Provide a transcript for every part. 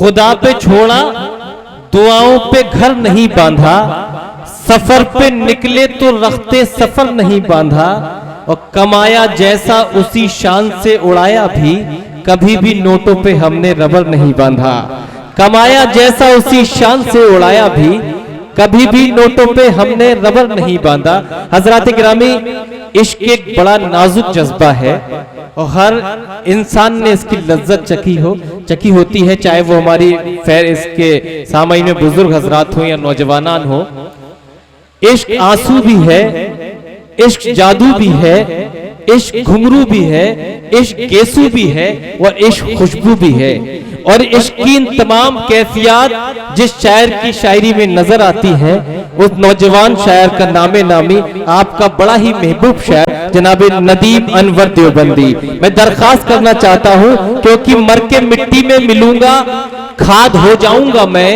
खुदा पे छोड़ा, दुआओं पे घर नहीं बांधा, सफर पे निकले तो रखते सफर नहीं बांधा, और कमाया जैसा उसी शान से उड़ाया भी, कभी भी नोटों पे हमने रबर नहीं बांधा। कमाया जैसा उसी शान से उड़ाया भी, कभी भी नोटों पे हमने रबर नहीं बांधा। हजरात गिरामी, इश्क एक बड़ा नाजुक जज्बा है और हर इंसान ने इसकी लज्जत चखी होती है, चाहे वो हमारी फैर इसके सामईन में बुजुर्ग हजरात हो या नौजवानान हो। इश्क आंसू भी है, इश्क जादू भी है, इश्क घुंघरू भी है, इश्क गेसू भी है और इश्क खुशबू भी है। और इश्क की इन तमाम कैफियत जिस शायर की शायरी में नजर आती है, उस नौजवान शायर का नामे नामी आपका बड़ा ही महबूब शायर जनाब नदीम अनवर देवबंदी। मैं दरखास्त करना चाहता हूं, क्योंकि मर के मिट्टी में मिलूंगा खाद हो जाऊंगा मैं,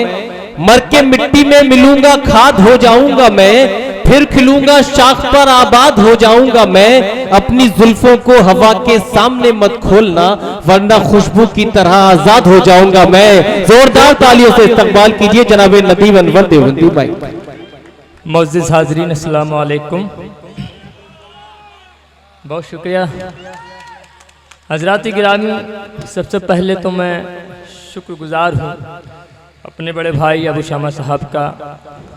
मर के मिट्टी में मिलूंगा खाद हो जाऊंगा मैं, फिर खिलूंगा शाख पर आबाद हो जाऊंगा मैं। अपनी जुल्फों को हवा के सामने मत खोलना, वरना खुशबू की तरह आजाद हो जाऊंगा मैं। जोरदार तालियों से इस्तकबाल कीजिए जनाब नदीम अनवर देवबंदी भाई। मुअज़्ज़िज़ हाज़रीन, अस्सलाम वालेकुम। बहुत शुक्रिया हज़रात गिरामी। सबसे पहले तो मैं शुक्रगुजार हूँ अपने बड़े भाई अबू शामा साहब का,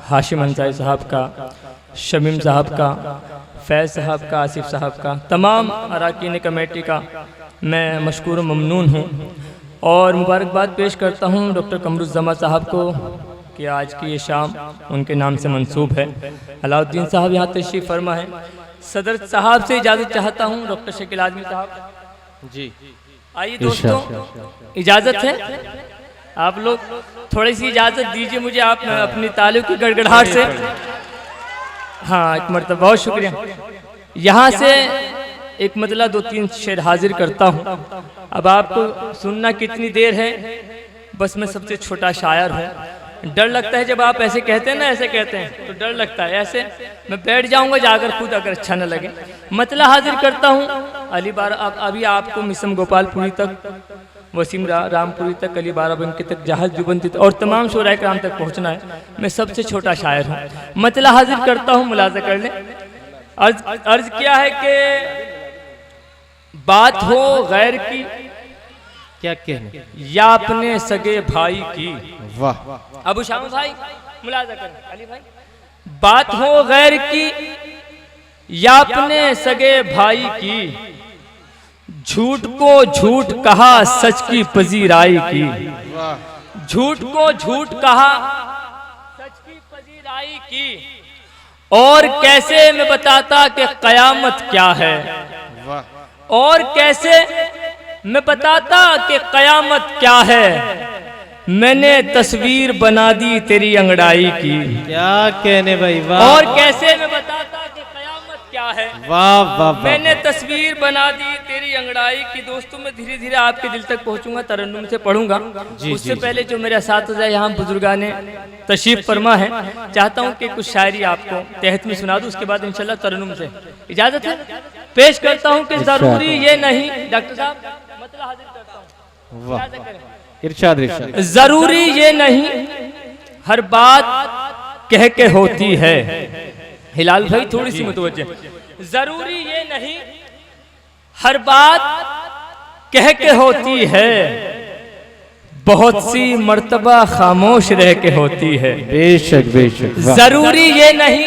हाशिम अंसारी साहब का, शमीम साहब का, फैज़ साहब का, आसिफ साहब का, तमाम अरकान कमेटी का मैं मशकूर ममनून हूँ। और मुबारकबाद पेश करता हूँ डॉक्टर कमरुज़्ज़मा साहब को कि आज की ये शाम उनके नाम से मंसूब है। अलाउद्दीन साहब यहाँ तशरीफ़ फरमा है। सदर साहब से इजाज़त चाहता हूँ, डॉक्टर शकील आज़मी साहब जी। आइए दोस्तों, इजाज़त है, आप लोग थोड़ी सी इजाज़त दीजिए मुझे, आप अपनी तालियों की गड़गड़ाहट से। हाँ, एक मरतबा बहुत शुक्रिया। यहाँ से एक मतलब 2-3 शेर हाजिर करता हूँ। अब आपको सुनना कितनी देर है, बस मैं सबसे छोटा शायर हूँ। डर लगता है जब आप ऐसे कहते हैं ना, ऐसे कहते हैं तो डर लगता है। ऐसे मैं बैठ जाऊँगा जाकर खुद, अगर अच्छा न लगे। मतलब हाजिर करता हूँ अली बारा, अभी आपको मिसम गोपालपुरी तक, वसीम रामपुरी तक, अली बाराबंकी तक, जहाज जुबंती तक और तमाम शोराए कराम तक पहुंचना है। मैं सबसे छोटा शायर हूँ। मतलब हाजिर करता हूँ, मुलाजा कर लें। अर्ज किया है कि बात हो गैर की, क्या कहने, या अपने सगे भाई की। वाह। अबू शामा भाई मुलाजा करें, अली भाई। बात हो गैर की या अपने सगे भाई की, झूठ को झूठ कहा सच की पजीराई की। झूठ को झूठ कहा सच की पजीराई की, और कैसे मैं बताता कि कयामत क्या है। और कैसे मैं बताता कि कयामत क्या है, मैंने तस्वीर बना दी तेरी अंगड़ाई की। क्या कहने भाई, वाह। और कैसे मैं बताता कि कयामत क्या है, वाह वाह। मैंने तस्वीर बना दी तेरी अंगड़ाई की। दोस्तों, मैं धीरे धीरे आपके दिल तक पहुंचूंगा, तरन्नुम से पढ़ूंगा। उससे पहले जो मेरे असातिज़ा यहाँ बुजुर्गाने तशरीफ फरमा है, चाहता हूँ कि कुछ शायरी आपको तहत में सुना दूँ, उसके बाद इंशाल्लाह तरन्नुम से इजाजत है। पेश करता हूँ कि जरूरी ये नहीं, डॉक्टर साहब मतलब हाजिर करता हूँ, इरशाद इरशाद। जरूरी ये नहीं हर बात कह के होती है। हिलाल भाई थोड़ी सी मुतवज्जे। जरूरी ये नहीं हर बात कह के होती है, बहुत सी मर्तबा खामोश रह के होती है। बेशक बेशक। जरूरी ये नहीं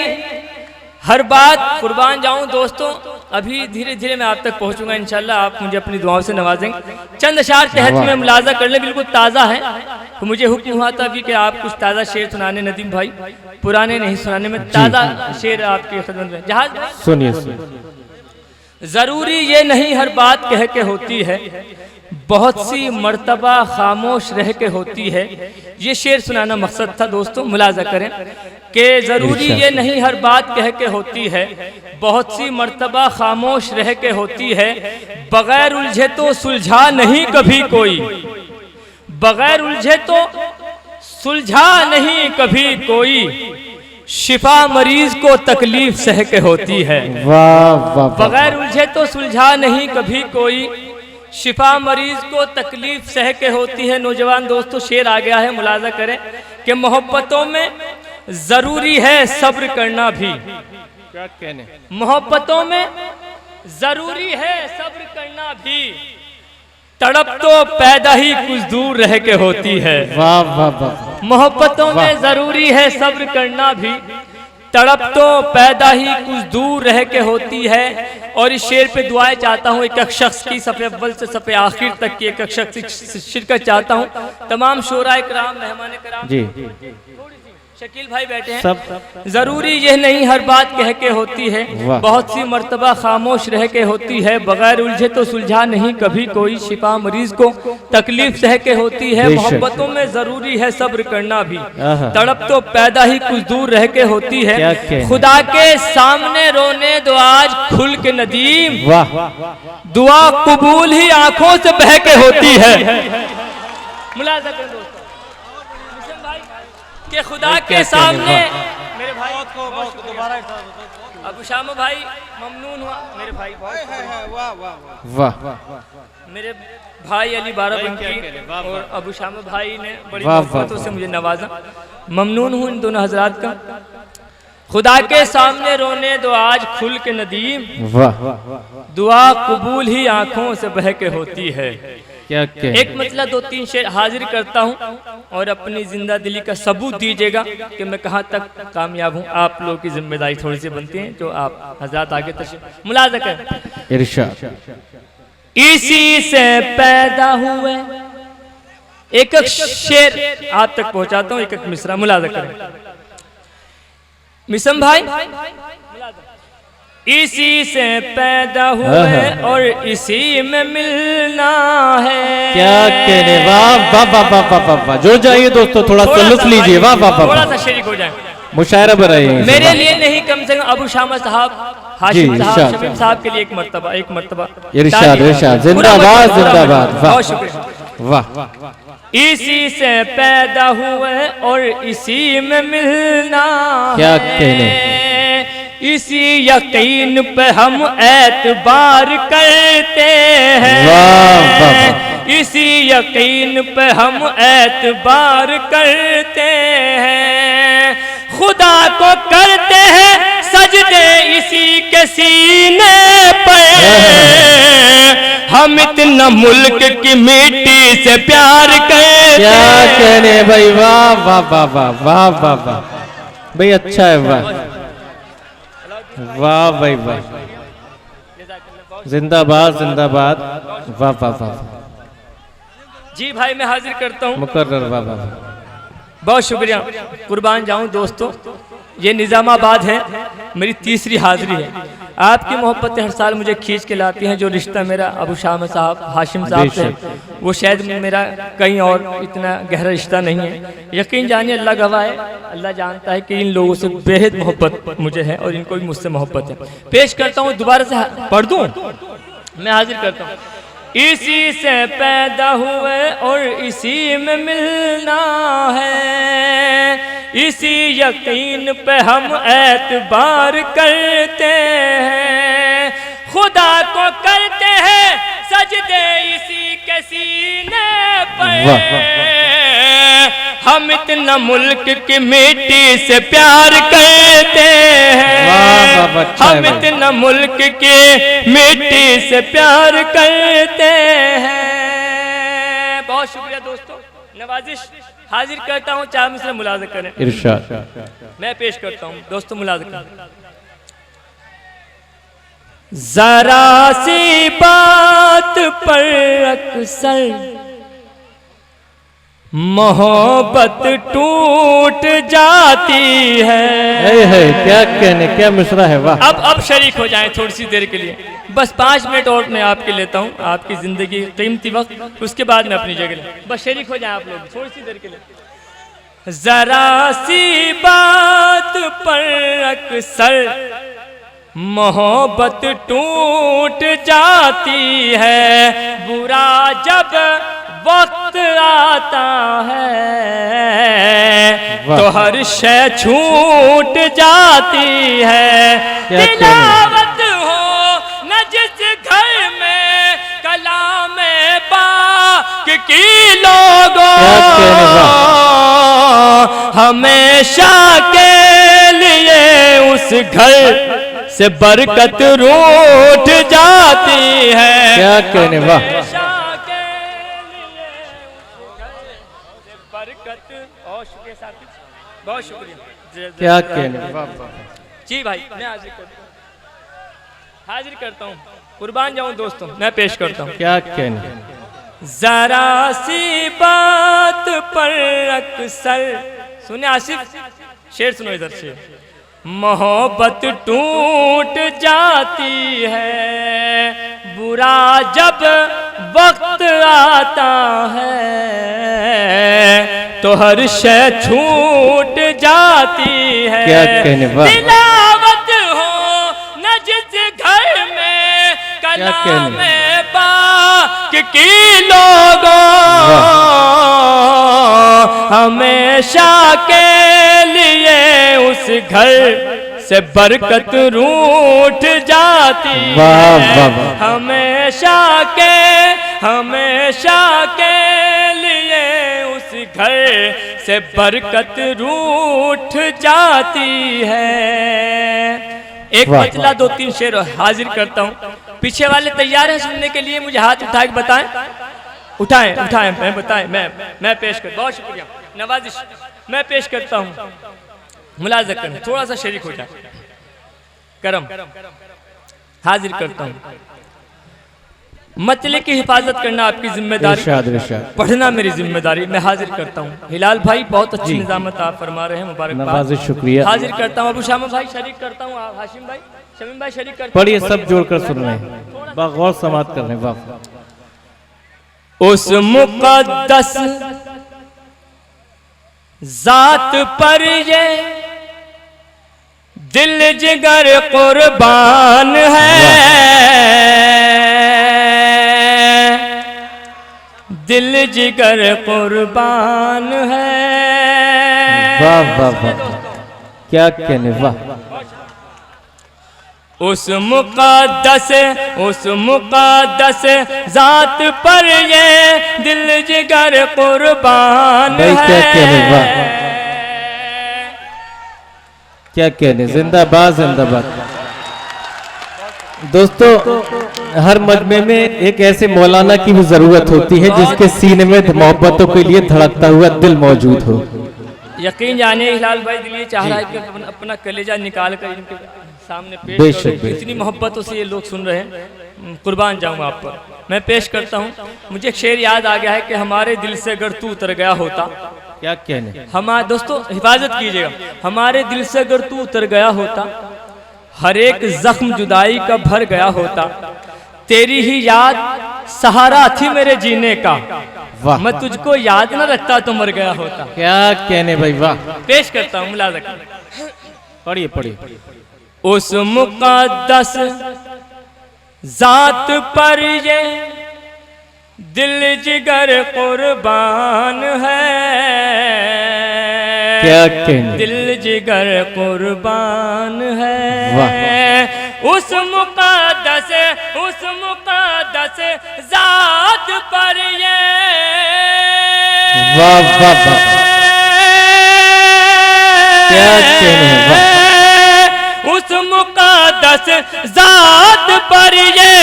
हर बात, कुर्बान जाऊं दोस्तों, अभी धीरे धीरे मैं आप तक पहुंचूंगा इंशाल्लाह। आप मुझे अपनी दुआओं से नवाजेंगे। चंद अशार तहत में मुलाजा कर ले, बिल्कुल ताज़ा है। तो मुझे हुक्म हुआ था अभी कि आप कुछ ताज़ा शेर सुनाने नदीम भाई, पुराने नहीं सुनाने में, ताज़ा शेर आपकी खिदमत में। जहाज सुनिए। जरूरी ये नहीं हर बात कह के होती है, बहुत सी मर्तबा खामोश रह के होती है। ये शेर सुनाना मकसद था दोस्तों, मुलाजा करें कि जरूरी ये नहीं हर बात कह के होती है, बहुत सी मर्तबा खामोश रह के होती है। बगैर उलझे तो सुलझा नहीं कभी कोई, बगैर उलझे तो सुलझा नहीं कभी कोई, शिफा मरीज को तकलीफ सह के होती है। वाह वाह। बगैर उलझे तो सुलझा नहीं कभी कोई, शिफा मरीज को तकलीफ सह के होती है। नौजवान दोस्तों शेर आ गया है, मुलाजा करें कि मोहब्बतों में जरूरी है सब्र करना भी। क्या कहने, मोहब्बतों में जरूरी है सब्र करना भी, तड़प तो पैदा ही कुछ दूर रह के होती है। वाह वाह वाह। मोहब्बतों में जरूरी है सब्र करना भी, तड़प तो पैदा ही कुछ दूर रह के होती है। और इस शेर पे दुआएं चाहता हूँ, एक एक शख्स की सफ़े अव्वल से सफ़े आखिर तक की एक एक शख्स की शिरकत चाहता हूँ। तमाम शोराए कराम, मेहमान कराम जी, शकील भाई बैठे हैं। सब जरूरी यह नहीं हर बात कह के होती है, बहुत सी मर्तबा खामोश रह के होती है। बगैर उलझे तो सुलझा नहीं कभी कोई, शिफा मरीज को तकलीफ सह के होती है। मोहब्बतों में जरूरी है सब्र करना भी, तड़प तो पैदा ही कुछ दूर रह के होती है। खुदा के सामने रोने दो आज खुल के नदीम, दुआ कबूल ही आंखों से बह के होती है। मुलाजा करें दोस्तों कि खुदा के सामने मेरे भाई दोबारा अबू शामा भाई ममनून हुआ मेरे भाई, वाह, मेरे भाई अली बाराबंकी और अबू शामा भाई ने बड़ी मोहब्बतों से मुझे नवाजा। ममनून हूँ इन दोनों हजरात का। खुदा के सामने रोने दो आज खुल के नदीम, दुआ कबूल ही आंखों से बह के होती है। क्या एक मतलब 2-3 शेर हाजिर करता हूँ और अपनी जिंदा दिली का सबूत दीजिएगा कि मैं कहाँ तक कामयाब हूँ। आप लोगों की जिम्मेदारी थोड़ी सी बनती है, जो आप हजरात आगे तशरीफ मुलाजा करें। इरशाद, इसी से पैदा हुए, एक एक शेर आप तक पहुँचाता हूँ, एक एक मिसरा मुलाजा करें। मिसम भाई, इसी से पैदा हुए और इसी में मिलना है। क्या कहने, वाह वाह वाह वाह वाह वाह। जो जाइए दोस्तों, थोड़ा सा लुत्फ लीजिए। वाह वाह वाह, थोड़ा सा शरीक हो जाए, मुशायरा बनाइए। मेरे लिए नहीं कम से कम अबू शामा साहब, हाशिम साहब, शमीम साहब के लिए एक मर्तबा इरशाद इरशाद, जिंदाबाद जिंदाबाद। बहुत शुक्रिया। वाह, इसी से पैदा हुए और इसी में मिलना, क्या कहने, इसी यकीन पे हम एतबार करते हैं। वाह वाह, इसी यकीन पे हम एतबार करते हैं। खुदा को करते हैं सजदे इसी के सीने पर, हम इतना मुल्क की मिट्टी से प्यार करते। क्या कहने भाई, वाह वाह वाह वाह वाह वाह वाह भाई, अच्छा है, वाह वाह भाई वाह, जिंदाबाद जिंदाबाद। वाह वाह वाह जी भाई, मैं हाजिर करता हूँ। मुकर्रर, वाह वाह, बहुत शुक्रिया, कुर्बान जाऊं दोस्तों। ये निज़ामाबाद है, मेरी तीसरी हाजिरी है। आपकी मोहब्बतें हर साल मुझे खींच के लाती हैं। जो रिश्ता मेरा अबू शामा साहब, हाशिम साहब से, वो शायद मेरा कहीं और इतना गहरा रिश्ता नहीं है। यकीन जानिए, अल्लाह गवाह है, अल्लाह जानता है कि इन लोगों से बेहद मोहब्बत मुझे है और इनको भी मुझसे मोहब्बत है। पेश करता हूँ, दोबारा से पढ़ दूँ, मैं हाजिर करता हूँ। इसी से पैदा हुए और इसी में मिलना है, इसी यकीन पे हम एतबार करते हैं। खुदा को करते हैं सजदे इसी के सीने पर, हम इतना मुल्क की मिट्टी से प्यार करते हैं। हम इतना मुल्क की मिट्टी से प्यार करते हैं। बहुत शुक्रिया दोस्तों, नवाजिश हाजिर करता हूँ, चार मिसरे मुलाज़ा करें। इरशाद, मैं पेश करता हूँ दोस्तों, मुलाज़ा करें। जरा सी बात पर अक्सर मोहब्बत टूट जाती है। क्या कहने, क्या मिसरा है, वाह। अब शरीक हो जाएं थोड़ी सी देर के लिए, बस 5 मिनट और मैं आपके लेता हूँ, आपकी जिंदगी कीमती वक्त, उसके बाद मैं अपनी जगह ले, बस शरीक हो जाएं आप लोग थोड़ी सी देर के लिए। जरा सी बात पर अक्सर मोहब्बत टूट जाती है, बुरा जब वक्त आता है तो हर शय छूट जाती है। तिलावत हो न जिस घर में कलाम उस घर से बरकत रूठ जाती है। क्या कहने, वाह। हमेशा के लिए बरकत। बहुत शुक्रिया साथी, बहुत शुक्रिया। क्या कहने, वाह वाह। जी भाई, मैं हाजिर करता हूँ, कुर्बान जाऊं दोस्तों, मैं पेश करता हूँ। क्या कहने, जरा सी बात पर अक्सर, सुने आसिफ, शेर सुनो इधर से। मोहब्बत टूट जाती है, बुरा जब वक्त आता है तो हर शय छूट जाती है। क्या कहने, वाह। तिलावत हो न जिस घर में कलाम पाक की लोगों, हमेशा के लिए उस घर से बरकत रूठ जाती है। हमेशा के लिए उस घर से बरकत रूठ जाती है। एक बचला 2-3 शेर हाजिर करता हूँ। पीछे वाले तैयार हैं सुनने के लिए? मुझे हाथ उठा के बताएं, उठाएं, मैं बताएं, मैं पेश कर। बहुत शुक्रिया, नवाजिश। मैं पेश करता हूँ, मुलाज़ा करें, थोड़ा सा शरीक हो जाए, करम हाजिर करता हूँ। मतले की हिफाजत करना आपकी जिम्मेदारी, पढ़ना मेरी जिम्मेदारी। मैं हाजिर करता हूँ। हिलाल भाई बहुत अच्छी निजामत आप फरमा रहे हैं, मुबारकबाद, शुक्रिया। हाजिर करता हूँ। अबू शामा भाई शरीक करता हूँ, हाशिम भाई, शमीम भाई शरीक करता हूँ। पढ़िए, सब जोड़कर सुन रहे हैं, गौर समात कर रहे हैं। वाह। उस मुक़द्दस जात पर ये दिल जिगर कुर्बान है, दिल जिगर कुर्बान है। वाह वाह वाह, क्या कहने, वाह। उस मुक़द्दस जात पर ये दिल जिगर कुर्बान है। क्या कहने, वाह। क्या कहने, जिंदाबाद जिंदाबाद। दोस्तों, हर मजमे में एक ऐसे मौलाना की भी जरूरत होती है जिसके सीने में मोहब्बतों के लिए धड़कता हुआ दिल मौजूद हो। यकीन जाने हिलाल भाई दिल ये चाह रहा है कि अपना कलेजा निकाल कर इनके सामने पेश करें। इतनी मोहब्बतों से ये लोग सुन रहे हैं, कुर्बान जाऊं आप पर। मैं पेश करता हूं। मुझे एक शेर याद आ गया है कि हमारे दिल से अगर तू उतर गया होता। क्या कहने, हमारे दोस्तों हिफाजत कीजिएगा। हमारे दिल से अगर तू उतर गया होता, हर एक जख्म जुदाई का भर गया होता, तेरी ही याद सहारा थी मेरे जीने का, मैं तुझको याद न रखता तो मर गया होता। क्या कहने भाई, वाह। पेश करता हूँ, मुलाज़ा पढ़िए पढ़िए। उस मुक़द्दस जात पर ये दिल जिगर कुर्बान है, क्या कहने, दिल जिगर कुर्बान है। उस मुक़द्दस जात पर ये, वाह वाह वाह, क्या कहने, वाह। उस मुक़द्दस जात पर ये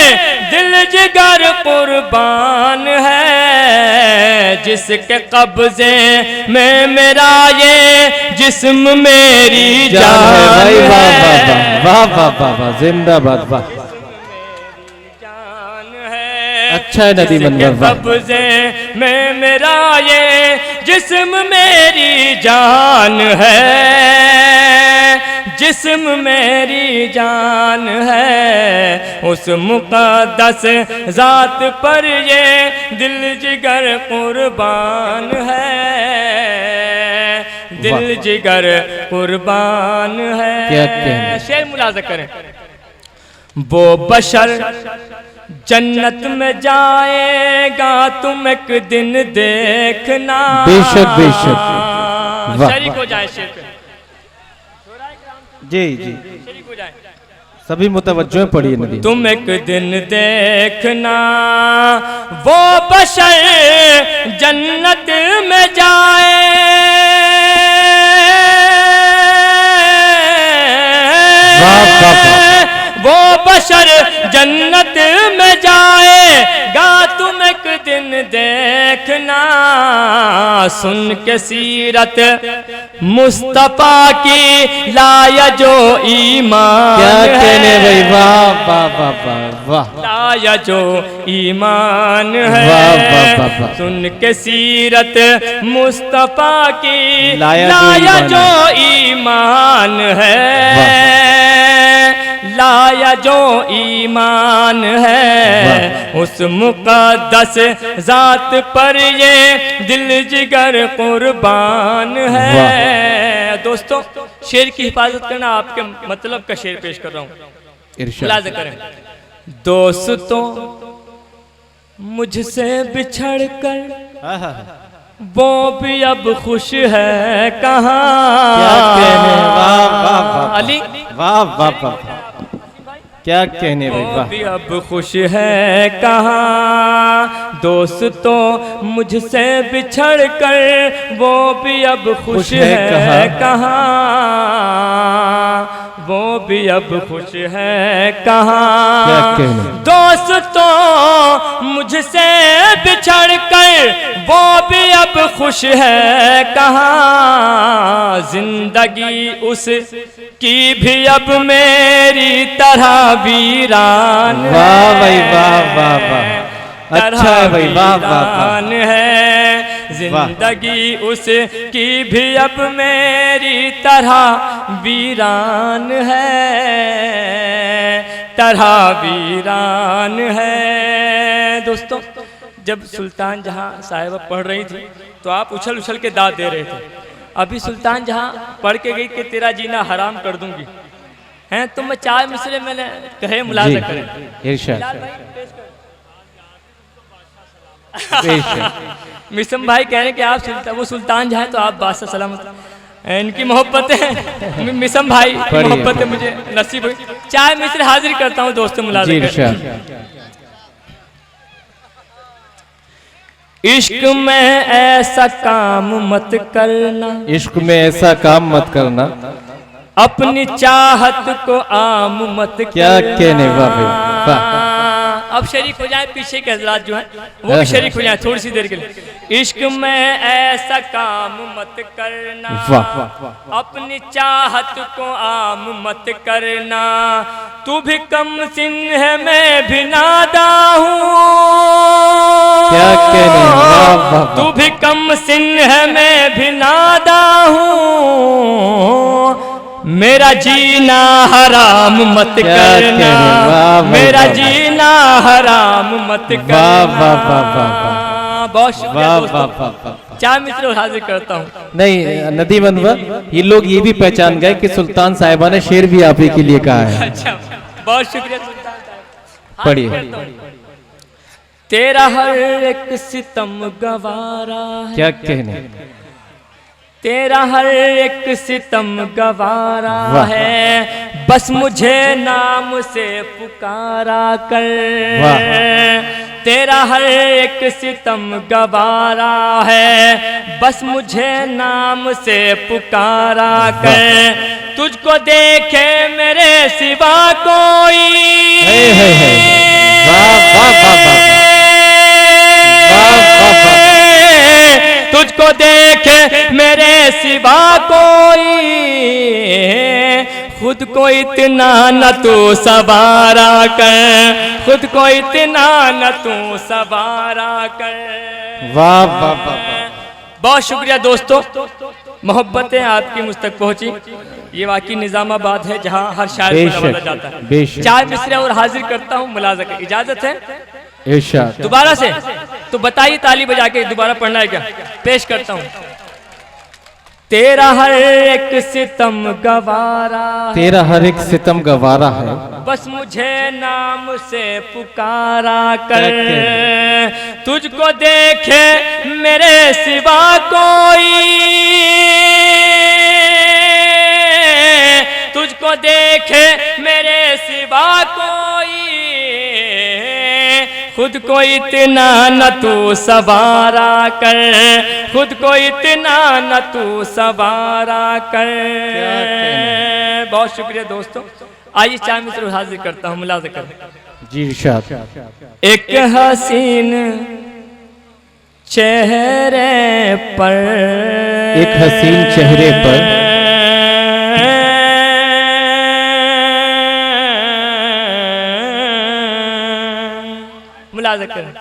दिल जिगर कुर्बान है, जिसके कब्जे में मेरा ये जिस्म मेरी जान है। वाह वाह वाह वाह, जिंदाबाद, वाह। अच्छा है नदी मंदिर, कब्जे में मेरा ये जिस्म मेरी जान है, जिस्म मेरी जान है। उस मुक़द्दस जात पर ये दिल जिगर कुर्बान है, दिल जिगर कुर्बान है। क्या कहने, शेर मुलाज़ा करें। वो बशर जन्नत में जाएगा तुम एक दिन देखना, बेशक बेशक, शरीक हो जाए शेर पे। जी जी, शरीक हो जाए, सभी मुतवज्जो पढ़िए नदी। तुम एक दिन देखना वो बशर जन्नत में जाए, वो बशर जन्नत में जाएगा तुम एक दिन देखना, सुन के सीरत मुस्तफा की लाया जो ईमान, क्या कहने भाई, वाह वाह वाह वाह वाह, लाया जो ईमान है, वाह वाह वाह वाह, सुन के सीरत मुस्तफा की लाया जो ईमान है, लाया जो ईमान है, उस मुक़द्दस जात पर ये दिल जिगर कुर्बान है। दोस्तों, शेर की हिफाजत करना आपके मतलब का शेर पेश कर रहा हूँ, इरशाद करें। दोस्तों मुझसे बिछड़ कर वो भी अब खुश है कहाँ, क्या कहने, वाह वाह वाह, अली वाह वाह वाह, क्या कहने भाई, वो वाह, भी अब खुश है कहाँ, दोस्तों मुझसे बिछड़ कर वो भी अब खुश है कहाँ, वो भी अब खुश है कहाँ, क्या कहने, दोस्तों मुझसे बिछड़ कर वो भी अब खुश है कहाँ, जिंदगी उस की भी अब मेरी तरह वीरान है, वाह भाई, वाह वाह वाह, अच्छा है भाई, वाह वाह वाह है, जिंदगी उस की भी अब मेरी तरह वीरान है, तरह वीरान है। दोस्तों, जब सुल्तान जहां साहिबा पढ़ रही थी तो आप उछल उछल के दाद दे रहे थे, अभी सुल्तान जहां पढ़ के गई कि तेरा जीना हराम कर दूंगी, हैं तो मैं 4 मिसरे मैंने कहे मुलाजा करें। इरशाद, मिसम भाई कह रहे हैं कि आप वो सुल्तान जहाँ तो आप बादशाह सलामत, इनकी मोहब्बत है मिसम भाई की मोहब्बत है, मुझे नसीब हुई। 4 मिसरे हाजिर करता हूँ दोस्तों, मुलाजा। इश्क में ऐसा काम मत करना, इश्क में ऐसा काम मत करना, अपनी चाहत को आम मत करना। क्या कहने, वाह भाई वाह, अब शरीक हो जाए, पीछे के हजरात जो हैं वो भी शरीक हो जाए थोड़ी सी देर के लिए। इश्क में ऐसा काम मत करना, वाह, अपनी चाहत को आम मत करना, तू भी कम सिन है मैं भी नादा हूँ, क्या कहने, वाह वाह, तू भी कम सिन है मैं भी नादा हूँ, मेरा जीना हराम मत करना, मेरा जीना हराम मत करना। वाह वाह वाह, बहुत शुक्रिया वाह दोस्तों, वाह वाह। 4 मित्र हाजिर करता हूँ। नहीं नदीम अनवर, ये लोग ये भी पहचान गए कि सुल्तान साहिबा ने शेर भी आप ही के लिए कहा है। अच्छा, बहुत शुक्रिया सुल्तान साहब। पढ़िए। तेरा हर एक सितम गवारा है, क्या कहने, तेरा हर एक सितम गवारा है, बस मुझे नाम से पुकारा कर, तेरा हर एक सितम गवारा है, बस मुझे नाम से पुकारा कर, तुझको देखे मेरे सिवा कोई, तुझको देखे मेरे सिवा कोई, खुद को इतना न तू सवारा कर, खुद को इतना न तू सवारा कर। वाह वाह वाह, बहुत शुक्रिया दोस्तों, मोहब्बतें आपकी मुझ तक पहुंची। ये वाकई निजामाबाद है जहां हर शायर को नवाजा जाता है। 4 मिसरे और हाजिर करता हूँ, मुलाजा की इजाजत है दोबारा से, तो बताइए ताली बजा के दोबारा पढ़ना है क्या? पेश करता हूँ। तेरा हर एक सितम गवारा, तेरा हर एक सितम गवारा है, बस मुझे नाम से पुकारा कर, तुझको देखे मेरे सिवा कोई, तुझको देखे मेरे सिवा कोई, खुद को इतना न तू सवारा कर, खुद को इतना न तू सवारा कर। बहुत शुक्रिया दोस्तों। आइए चार मित्र हाजिर करता हूँ, मुलाज़ा करें। जी इरशाद। एक हसीन चेहरे पर, एक हसीन चेहरे पर मुलाज़ा करें।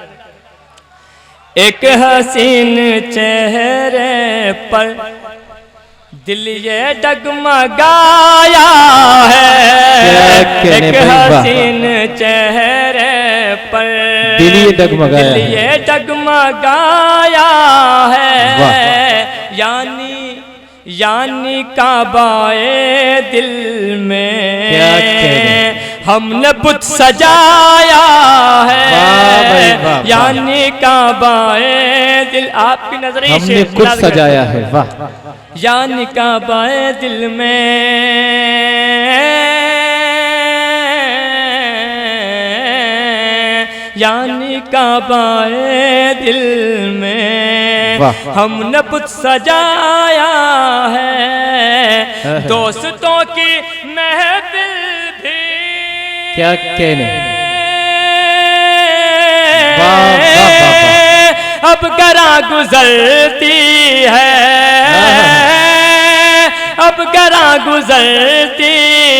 एक हसीन चेहरे पर दिल ये डगमगाया है। एक हसीन चेहरे पर दिल ये डगमगाया दिल ये डगमगाया है। यानी काबाए दिल में हमने बुत सजाया है। यानी काबाए दिल, आपकी नजरें हमने कुछ सजाया है। वाह। यानी काबाए दिल में यानी काबाए दिल में हमने बुत सजाया है। दोस्तों की महफिल भी क्या कहने, अब गरा गुजरती है, अब गरा गुजरती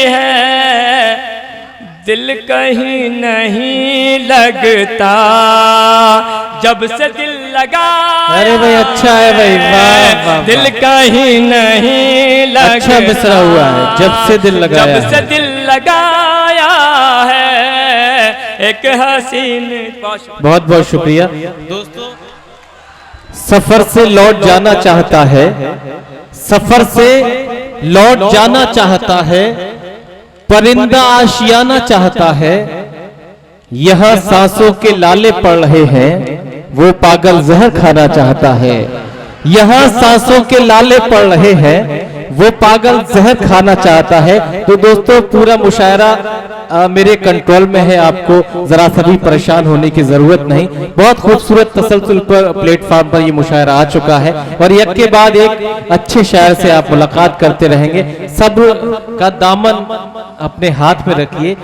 है। दिल कहीं नहीं लगता जब से दिल लगा। अरे भाई अच्छा है भाई, वाह वाह। दिल कहीं नहीं लगता, अच्छा मिसरा हुआ है, जब से दिल लगाया, जब से दिल लगाया है। एक हसीन, बहुत बहुत शुक्रिया दोस्तों। सफर से लौट जाना चाहता है, सफर से लौट जाना चाहता है, परिंदा आशियाना चाहता है। यह सांसों के लाले पड़ रहे हैं, वो पागल जहर खाना चाहता है। यह सांसों के लाले पड़ रहे हैं, वो पागल जहर खाना चाहता है। तो दोस्तों पूरा मुशायरा मेरे कंट्रोल में है, आपको जरा सा भी परेशान होने की जरूरत नहीं। बहुत खूबसूरत तसलसल पर प्लेटफॉर्म पर ये मुशायरा आ चुका है और एक के बाद एक अच्छे शायर से आप मुलाकात करते रहेंगे। सब्र का दामन अपने हाथ में रखिए।